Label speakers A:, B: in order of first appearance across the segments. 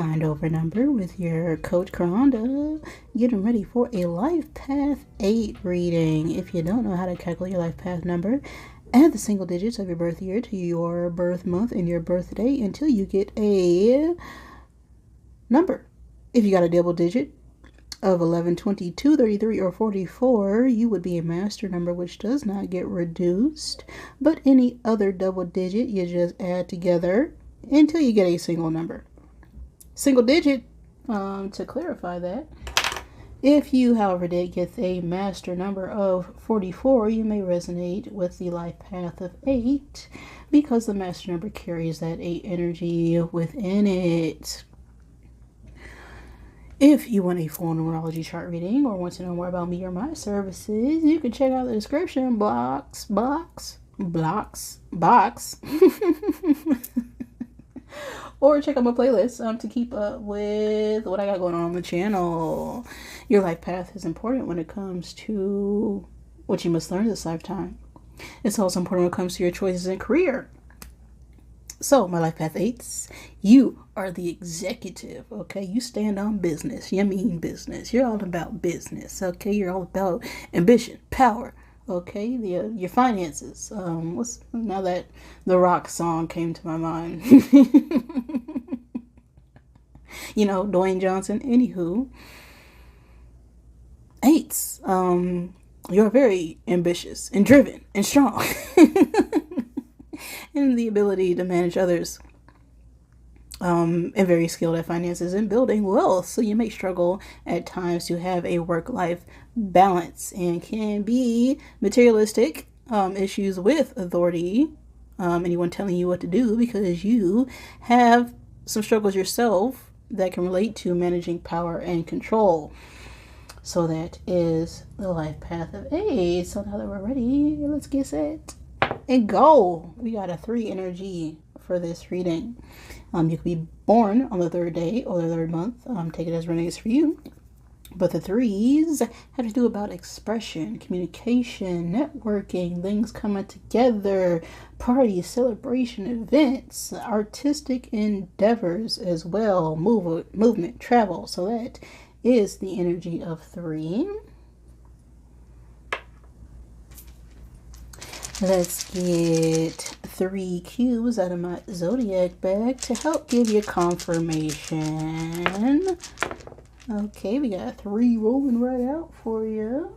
A: Mind over number with your coach Karonda, getting ready for a Life Path 8 reading. If you don't know how to calculate your Life Path number, add the single digits of your birth year to your birth month and your birthday until you get a number. If you got a double digit of 11, 22, 33, or 44, you would be a master number, which does not get reduced. But any other double digit, you just add together until you get a single number. Single digit, to clarify that, if you, however, did get a master number of 44, you may resonate with the life path of 8 because the master number carries that 8 energy within it. If you want a full numerology chart reading or want to know more about me or my services, you can check out the description box. Or check out my playlist to keep up with what I got going on the channel. Your life path is important when it comes to what you must learn this lifetime. It's also important when it comes to your choices in career. So, my life path 8s, you are the executive, okay? You stand on business. You mean business. You're all about business, okay? You're all about ambition, power, okay? Your finances. Now that the rock song came to my mind. You know, Dwayne Johnson. Anywho, 8s, you're very ambitious and driven and strong. And the ability to manage others, and very skilled at finances and building wealth. So you may struggle at times to have a work-life balance and can be materialistic, issues with authority, anyone telling you what to do, because you have some struggles yourself that can relate to managing power and control. So that is the life path of 8. So now that we're ready, let's get set and go. We got a 3 energy for this reading. You could be born on the 3rd day or the 3rd month. Take it as resonates for you. But the 3s have to do about expression, communication, networking, things coming together, parties, celebration, events, artistic endeavors as well, movement, travel. So that is the energy of 3. Let's get 3 cubes out of my Zodiac bag to help give you confirmation. Okay, we got 3 rolling right out for you.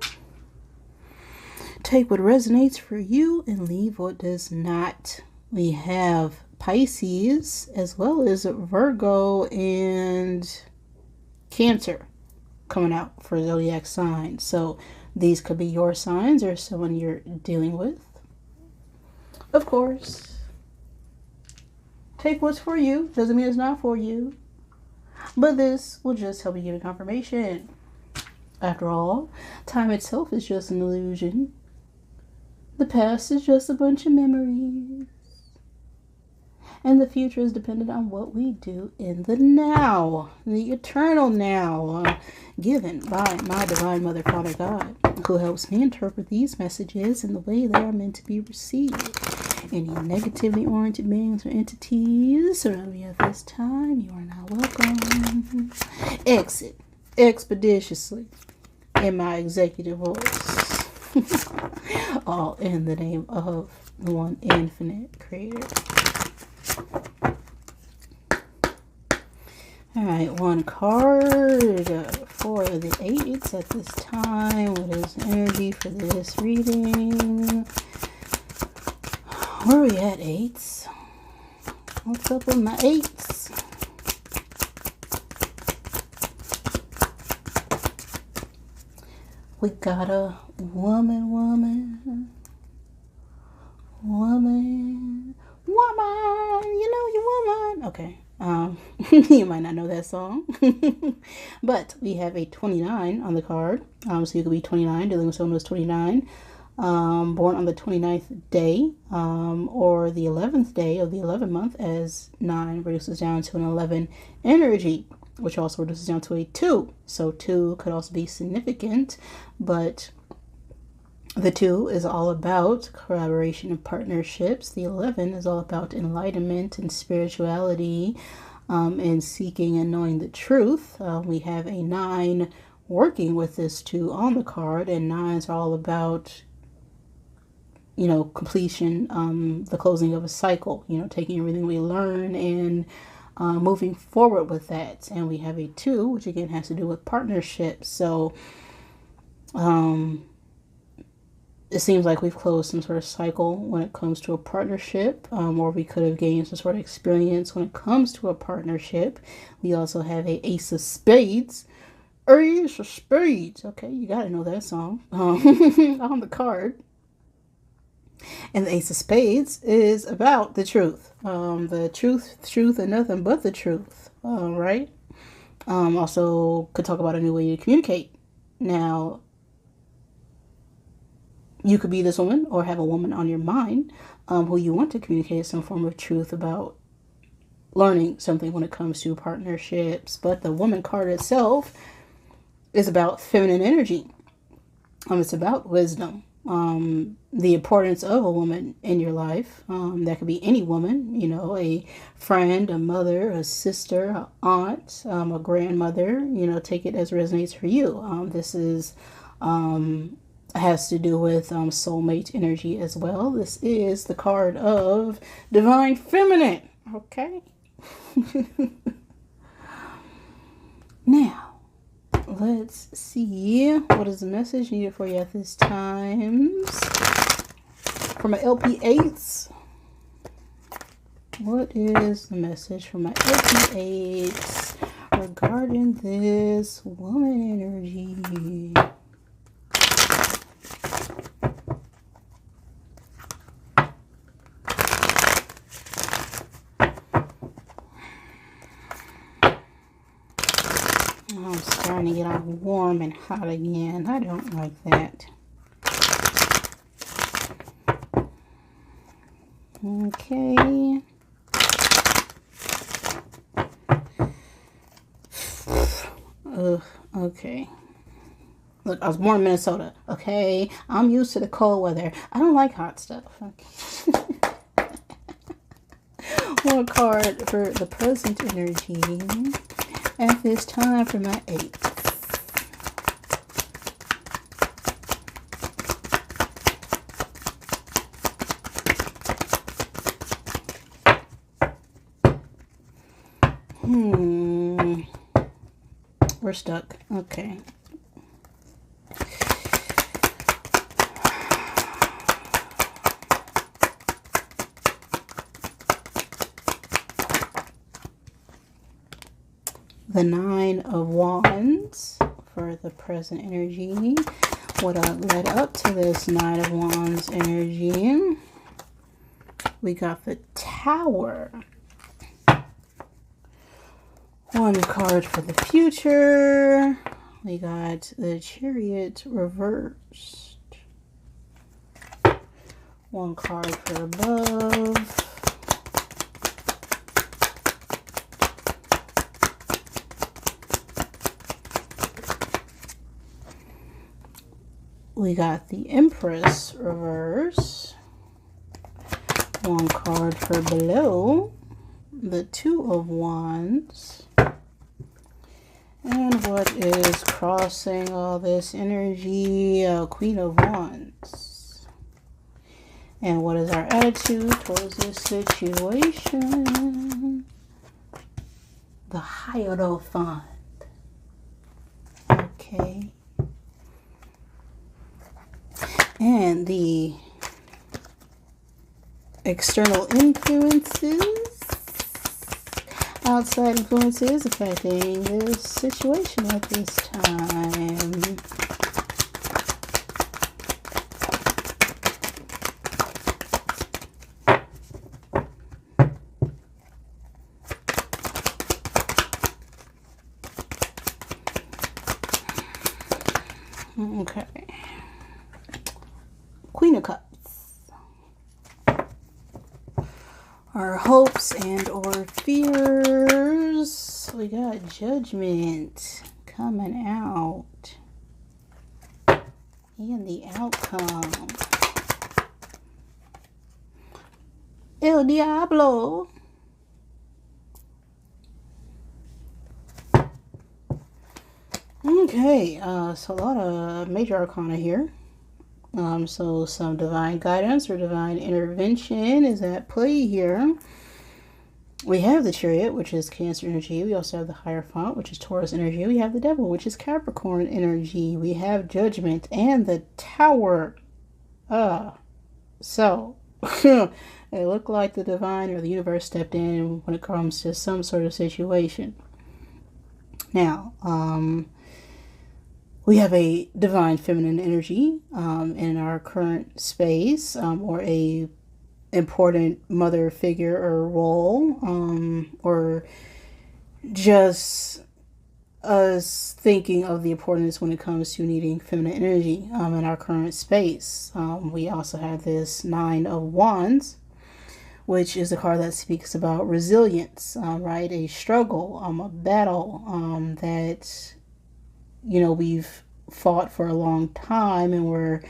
A: Take what resonates for you and leave what does not. We have Pisces as well as Virgo and Cancer coming out for Zodiac signs. So these could be your signs or someone you're dealing with. Of course, take what's for you. Doesn't mean it's not for you. But this will just help you give a confirmation. After all, time itself is just an illusion. The past is just a bunch of memories. And the future is dependent on what we do in the now. The eternal now. Given by my divine mother, Father God, who helps me interpret these messages in the way they are meant to be received. Any negatively oriented beings or entities surrounding me at this time, you are not welcome. Exit expeditiously in my executive voice. All in the name of the one infinite creator. Alright, 1 card for the 8s at this time. What is energy for this reading? Where are we at, 8s? What's up with my 8s? We got a woman. You know you woman. Okay. You might not know that song. But we have a 29 on the card. So you could be 29, dealing with someone who's 29. Born on the 29th day, or the 11th day of the 11th month, as 9 reduces down to an 11 energy, which also reduces down to a 2. So 2 could also be significant, but the 2 is all about collaboration and partnerships. The 11 is all about enlightenment and spirituality, and seeking and knowing the truth. We have a 9 working with this 2 on the card, and 9s are all about, you know, completion, the closing of a cycle, you know, taking everything we learn and moving forward with that. And we have a 2, which again has to do with partnerships. So it seems like we've closed some sort of cycle when it comes to a partnership, or we could have gained some sort of experience when it comes to a partnership. We also have a Ace of Spades. Ace of Spades. Okay, you got to know that song on the card. And the Ace of Spades is about the truth. The truth, and nothing but the truth. Right? Also could talk about a new way to communicate. Now, you could be this woman or have a woman on your mind who you want to communicate some form of truth about learning something when it comes to partnerships. But the woman card itself is about feminine energy. It's about wisdom. The importance of a woman in your life. That could be any woman, you know, a friend, a mother, a sister, an aunt, a grandmother, you know, take it as resonates for you. This is has to do with soulmate energy as well. This is the card of divine feminine. Okay. Now, let's see what is the message needed for you at this time. For my LP8s, what is the message for my LP8s regarding this woman energy? I'm starting to get all warm and hot again. I don't like that. Okay. Okay. Look, I was born in Minnesota. Okay. I'm used to the cold weather. I don't like hot stuff. Okay. One card for the present energy at this time for my 8. We're stuck. Okay. The 9 of Wands for the present energy. What led up to this 9 of Wands energy? We got the Tower. One card for the future. We got the Chariot reversed. One card for above. We got the Empress reverse. One card for below. The 2 of Wands. And what is crossing all this energy? Queen of Wands. And what is our attitude towards this situation? The Hierophant. Okay. And the external influences. Outside influences affecting this situation at this time. Okay. Queen of Cups. Our hopes and or fears. We got Judgment coming out. And the outcome. El Diablo. Okay, so a lot of major arcana here. So some divine guidance or divine intervention is at play here. We have the Chariot, which is Cancer energy. We also have the Hierophant, which is Taurus energy. We have the Devil, which is Capricorn energy. We have Judgment and the Tower. So it looked like the divine or the universe stepped in when it comes to some sort of situation. Now, we have a divine feminine energy in our current space, or a important mother figure or role, or just us thinking of the importance when it comes to needing feminine energy in our current space. We also have this Nine of Wands, which is a card that speaks about resilience, right? A struggle, a battle that, we've fought for a long time, and we're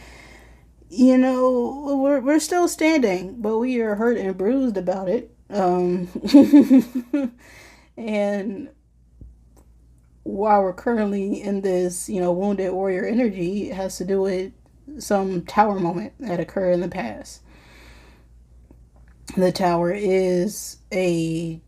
A: still standing, but we are hurt and bruised about it. And while we're currently in this, wounded warrior energy, it has to do with some tower moment that occurred in the past. The tower is a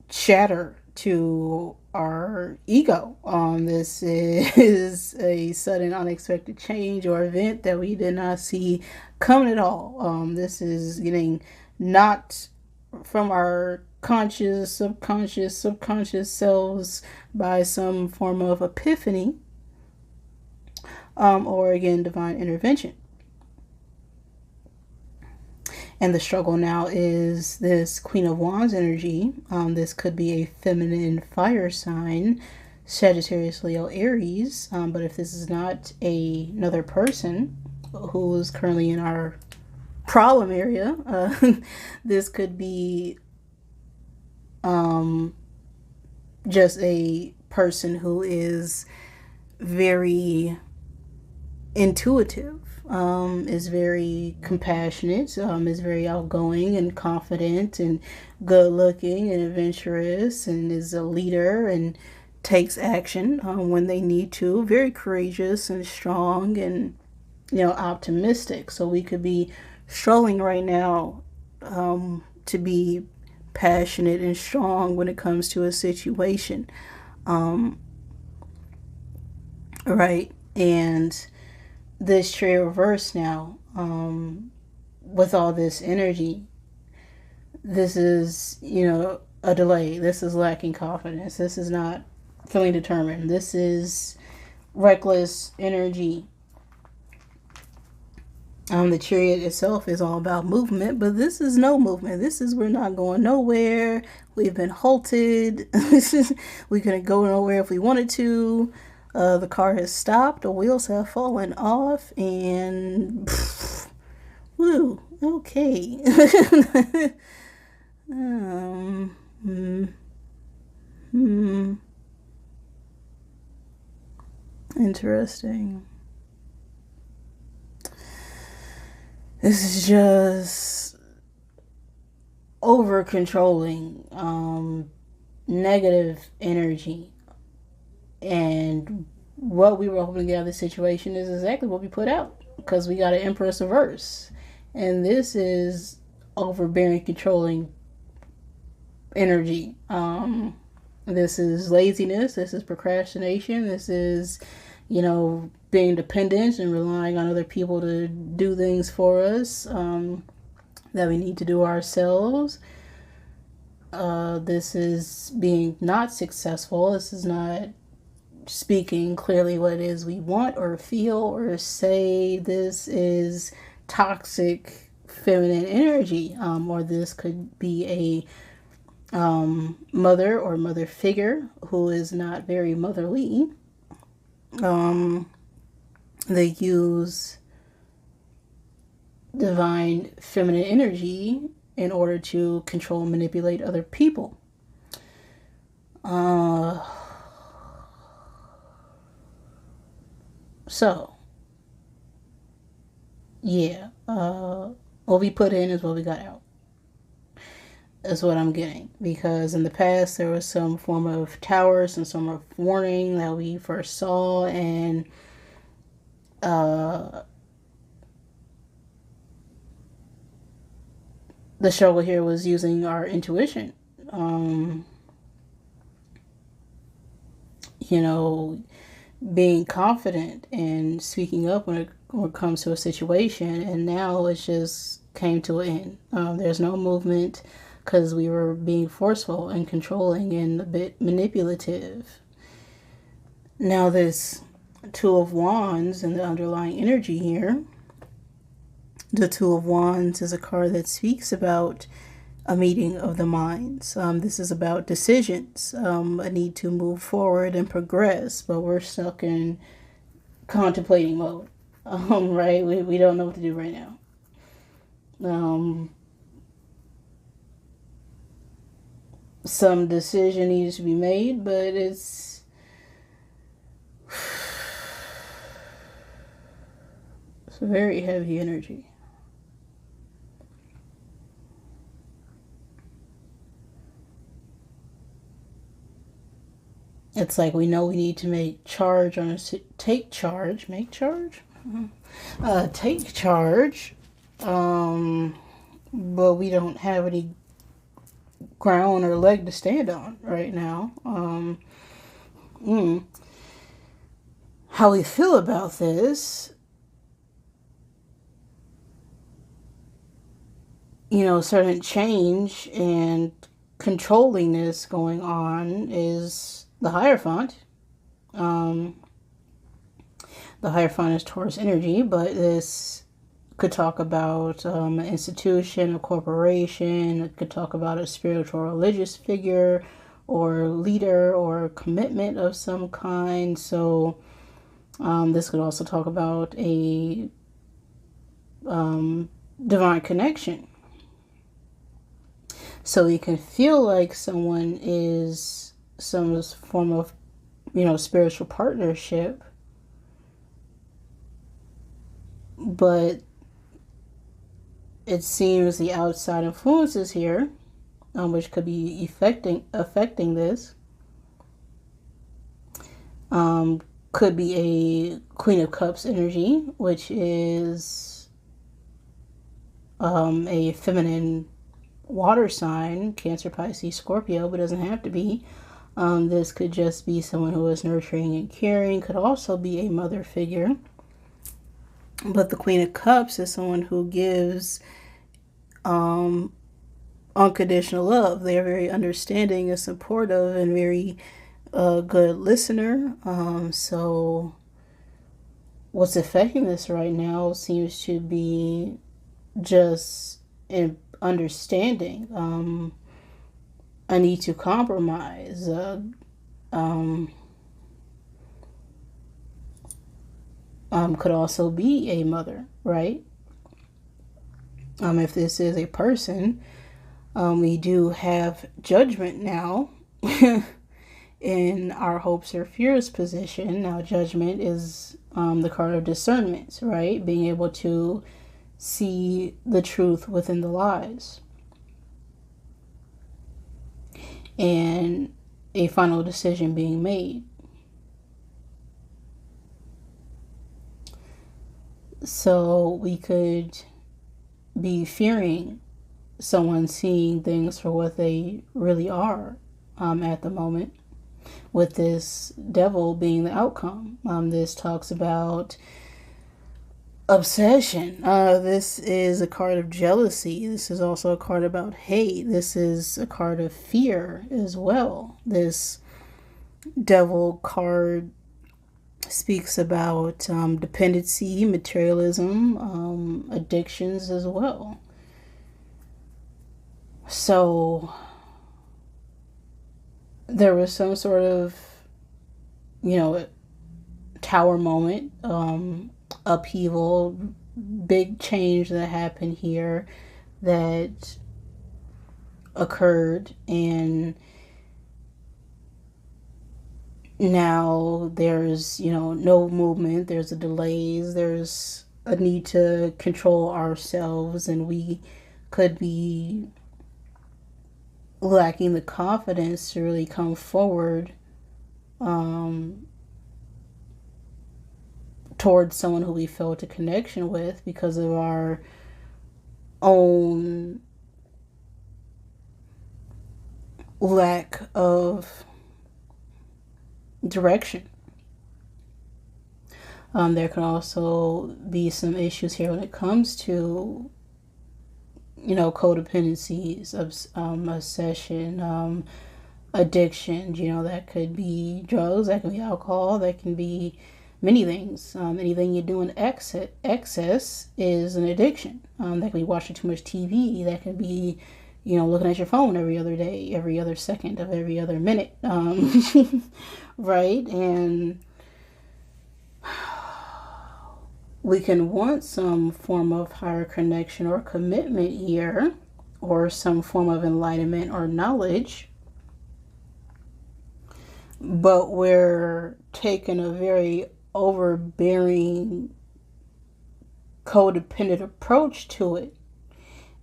A: shatter to our ego. This is a sudden unexpected change or event that we did not see coming at all. This is getting knocked from our conscious, subconscious selves by some form of epiphany, or again, divine intervention. And the struggle now is this Queen of Wands energy. This could be a feminine fire sign, Sagittarius, Leo, Aries. But if this is not another person who is currently in our problem area, this could be just a person who is very intuitive, is very compassionate, is very outgoing and confident and good looking and adventurous, and is a leader and takes action when they need to. Very courageous and strong and, optimistic. So we could be struggling right now to be passionate and strong when it comes to a situation. Right. And this Chariot reverse now, with all this energy, this is, a delay. This is lacking confidence. This is not feeling determined. This is reckless energy. The Chariot itself is all about movement, but this is no movement. This is, we're not going nowhere. We've been halted. We couldn't go nowhere if we wanted to. The car has stopped, the wheels have fallen off, and woo, okay. Interesting. This is just over controlling, negative energy. And what we were hoping to get out of this situation is exactly what we put out, because we got an Empress reverse. And this is overbearing, controlling energy. This is laziness. This is procrastination. This is, being dependent and relying on other people to do things for us that we need to do ourselves. This is being not successful. This is not speaking clearly what it is we want or feel or say. This is toxic feminine energy, or this could be a mother or mother figure who is not very motherly. They use divine feminine energy in order to control and manipulate other people. So, yeah, what we put in is what we got out. is what I'm getting, because in the past there was some form of tower, some sort of warning that we first saw, and the struggle here was using our intuition. You know, being confident and speaking up when it comes to a situation, and now it just came to an end. There's no movement because we were being forceful and controlling and a bit manipulative. Now this Two of Wands and the underlying energy here. The Two of Wands is a card that speaks about a meeting of the minds. This is about decisions, a need to move forward and progress, but we're stuck in contemplating mode, right? We don't know what to do right now. Some decision needs to be made, but it's a very heavy energy. It's like we know we need to make charge on take charge, take charge, but we don't have any ground or leg to stand on right now. How we feel about this, certain change and controllingness going on is the Hierophant. The Hierophant is Taurus energy, but this could talk about an institution, a corporation. It could talk about a spiritual religious figure or leader or commitment of some kind. So this could also talk about a divine connection. So you can feel like someone is some form of, spiritual partnership, but it seems the outside influences here, which could be affecting this, could be a Queen of Cups energy, which is a feminine water sign, Cancer, Pisces, Scorpio, but doesn't have to be. This could just be someone who is nurturing and caring, could also be a mother figure. But the Queen of Cups is someone who gives unconditional love. They're very understanding and supportive and very good listener. So what's affecting this right now seems to be just in understanding, a need to compromise, could also be a mother, right? If this is a person, we do have Judgment now in our hopes or fears position. Now, Judgment is the card of discernment, right? Being able to see the truth within the lies. And a final decision being made. So we could be fearing someone seeing things for what they really are at the moment, with this Devil being the outcome. This talks about obsession. This is a card of jealousy. This is also a card about hate. This is a card of fear as well. This Devil card speaks about dependency, materialism, addictions as well. So there was some sort of, tower moment, upheaval, big change that happened here that occurred, and now there's no movement, there's a delays, there's a need to control ourselves, and we could be lacking the confidence to really come forward towards someone who we felt a connection with because of our own lack of direction. There can also be some issues here when it comes to, codependencies, obsession, addiction. That could be drugs, that can be alcohol, that can be many things. Anything you do in excess is an addiction. That can be watching too much TV, that can be looking at your phone every other day, every other second of every other minute. Right? And we can want some form of higher connection or commitment here, or some form of enlightenment or knowledge, but we're taking a very overbearing, codependent approach to it.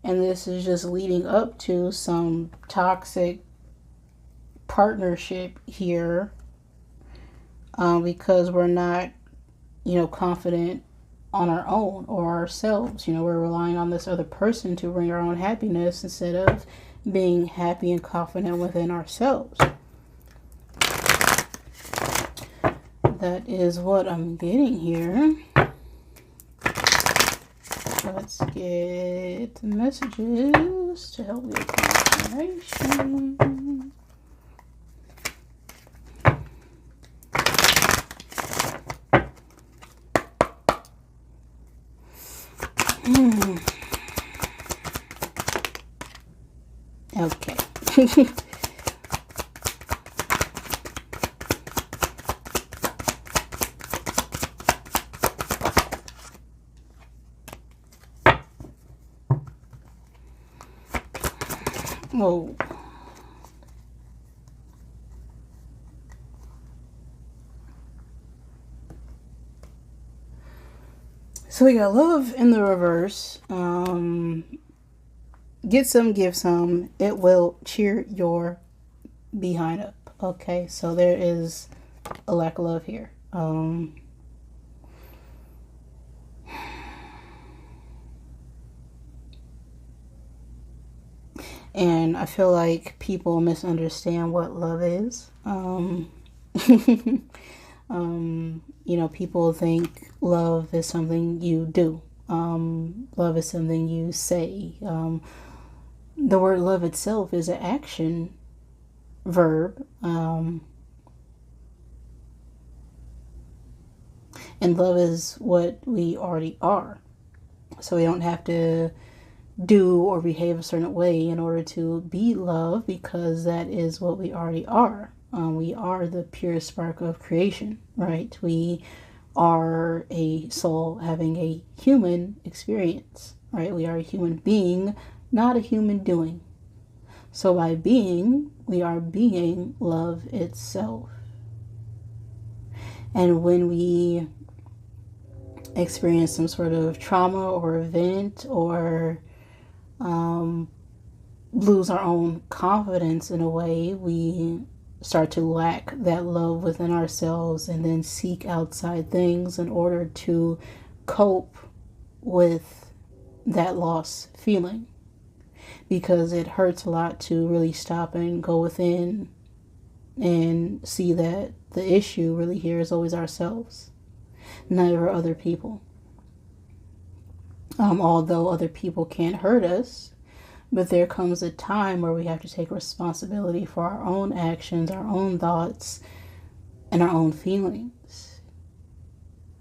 A: And this is just leading up to some toxic partnership here, because we're not, confident on our own or ourselves. We're relying on this other person to bring our own happiness instead of being happy and confident within ourselves. That is what I'm getting here. Let's get the messages to help with confirmation. Okay. Whoa. So we got love in the reverse. Get some, give some. It will cheer your behind up. Okay, so there is a lack of love here. And I feel like people misunderstand what love is. People think love is something you do. Love is something you say. The word love itself is an action verb. And love is what we already are. So we don't have to do or behave a certain way in order to be love, because that is what we already are. We are the purest spark of creation, right? We are a soul having a human experience, right? We are a human being, not a human doing. So by being, we are being love itself. And when we experience some sort of trauma or event, or lose our own confidence in a way, we start to lack that love within ourselves and then seek outside things in order to cope with that loss feeling, because it hurts a lot to really stop and go within and see that the issue really here is always ourselves, never other people. Although other people can't hurt us, but there comes a time where we have to take responsibility for our own actions, our own thoughts, and our own feelings.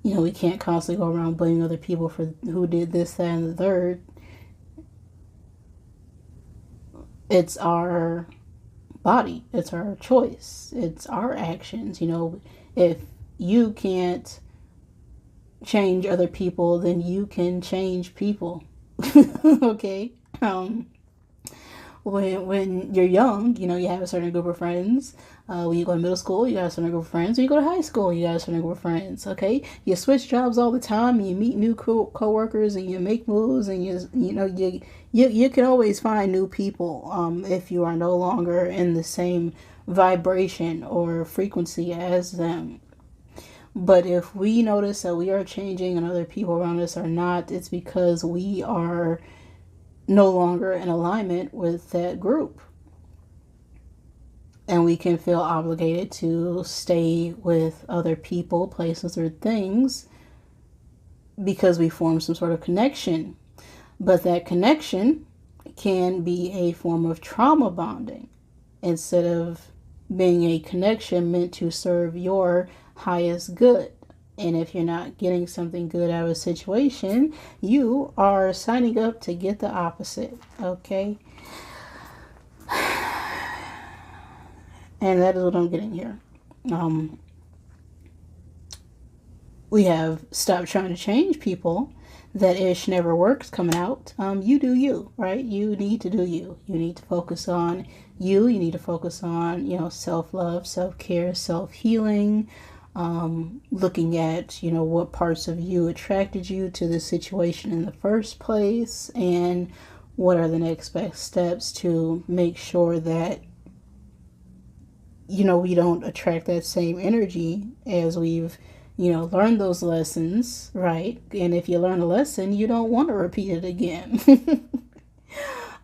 A: We can't constantly go around blaming other people for who did this, that, and the third. It's our body. It's our choice. It's our actions. If you can't change other people, then you can change people. Okay? when you're young, you have a certain group of friends. When you go to middle school, you got a certain group of friends. When you go to high school, you got a certain group of friends. Okay, you switch jobs all the time, and you meet new coworkers, and you make moves, and you can always find new people if you are no longer in the same vibration or frequency as them. But if we notice that we are changing and other people around us are not, it's because we are no longer in alignment with that group. And we can feel obligated to stay with other people, places, or things because we form some sort of connection. But that connection can be a form of trauma bonding instead of being a connection meant to serve your highest good. And if you're not getting something good out of a situation, you are signing up to get the opposite. Okay? And that is what I'm getting here. We have stopped trying to change people. That ish never works coming out. You do you, right? You need to do you. You need to focus on you. You need to focus on, self-love, self-care, self-healing. Looking at, what parts of you attracted you to the situation in the first place, and what are the next best steps to make sure that, we don't attract that same energy as we've, learned those lessons, right? And if you learn a lesson, you don't want to repeat it again.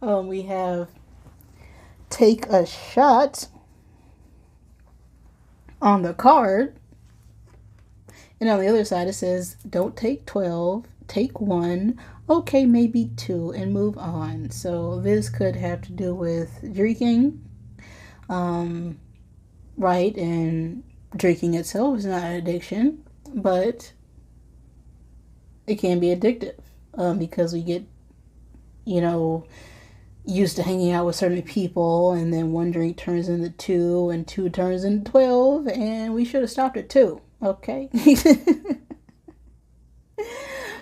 A: We have take a shot on the card. And on the other side, it says, don't take 12, take 1, okay, maybe 2, and move on. So this could have to do with drinking, right? And drinking itself is not an addiction, but it can be addictive because we get, used to hanging out with certain people, and then 1 drink turns into 2, and 2 turns into 12, and we should have stopped at 2. Okay.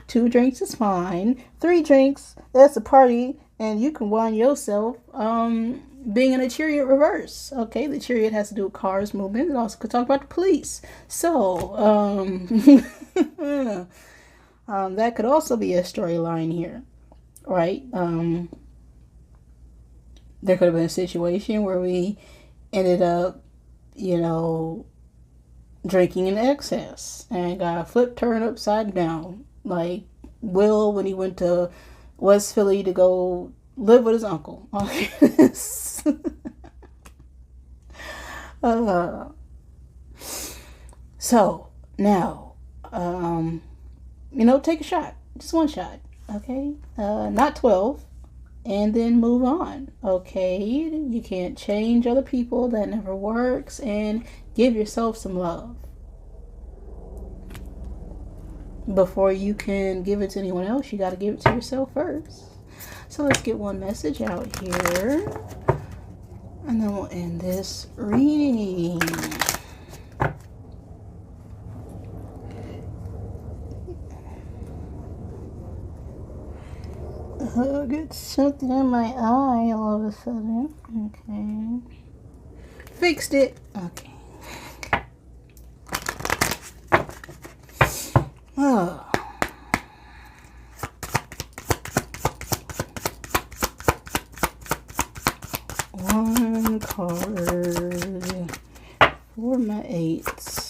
A: 2 drinks is fine. 3 drinks, that's a party, and you can wind yourself being in a chariot reverse. Okay, the chariot has to do with cars movement. It also could talk about the police. So, that could also be a storyline here, right? There could have been a situation where we ended up, drinking in excess and got flipped turned upside down, like Will when he went to West Philly to go live with his uncle. So now, take a shot, just 1 shot, okay? Not 12, and then move on, okay? You can't change other people, that never works, and give yourself some love. Before you can give it to anyone else, you got to give it to yourself first. So let's get 1 message out here, and then we'll end this reading. I get something in my eye all of a sudden. Okay. Fixed it. Okay. Oh. One card for my 8s.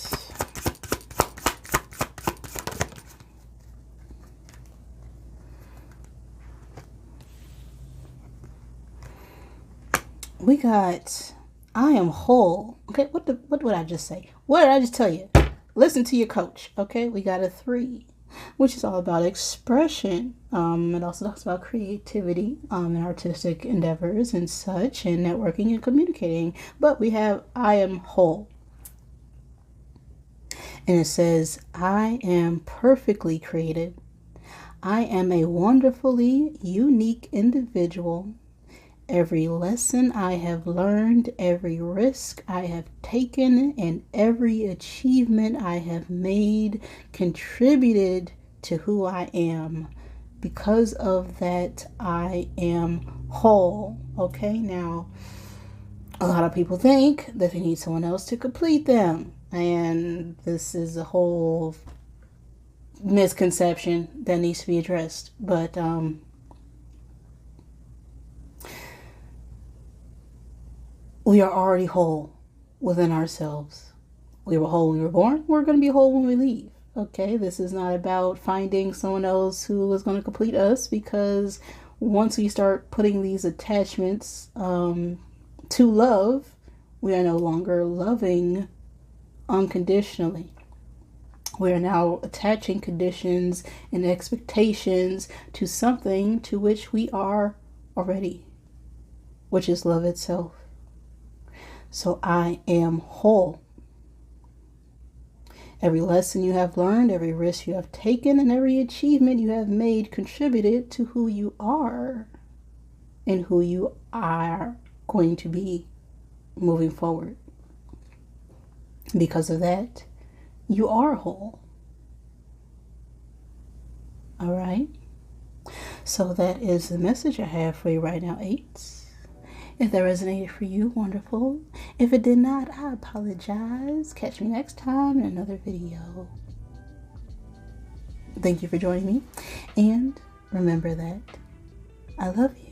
A: We got, I am whole. Okay, what did I just say? What did I just tell you? Listen to your coach. Okay, we got a 3, which is all about expression. It also talks about creativity and artistic endeavors and such, and networking and communicating. But we have I am whole. And it says, I am perfectly created. I am a wonderfully unique individual. Every lesson I have learned, every risk I have taken, and every achievement I have made contributed to who I am. Because of that, I am whole. Okay, now a lot of people think that they need someone else to complete them. And this is a whole misconception that needs to be addressed. But we are already whole within ourselves. We were whole when we were born. We're going to be whole when we leave. Okay, this is not about finding someone else who is going to complete us, because once we start putting these attachments to love, we are no longer loving unconditionally. We are now attaching conditions and expectations to something to which we are already, which is love itself. So I am whole. Every lesson you have learned, every risk you have taken, and every achievement you have made contributed to who you are and who you are going to be moving forward. Because of that, you are whole. All right? So that is the message I have for you right now, 8s. If that resonated for you, wonderful. If it did not, I apologize. Catch me next time in another video. Thank you for joining me. And remember that I love you.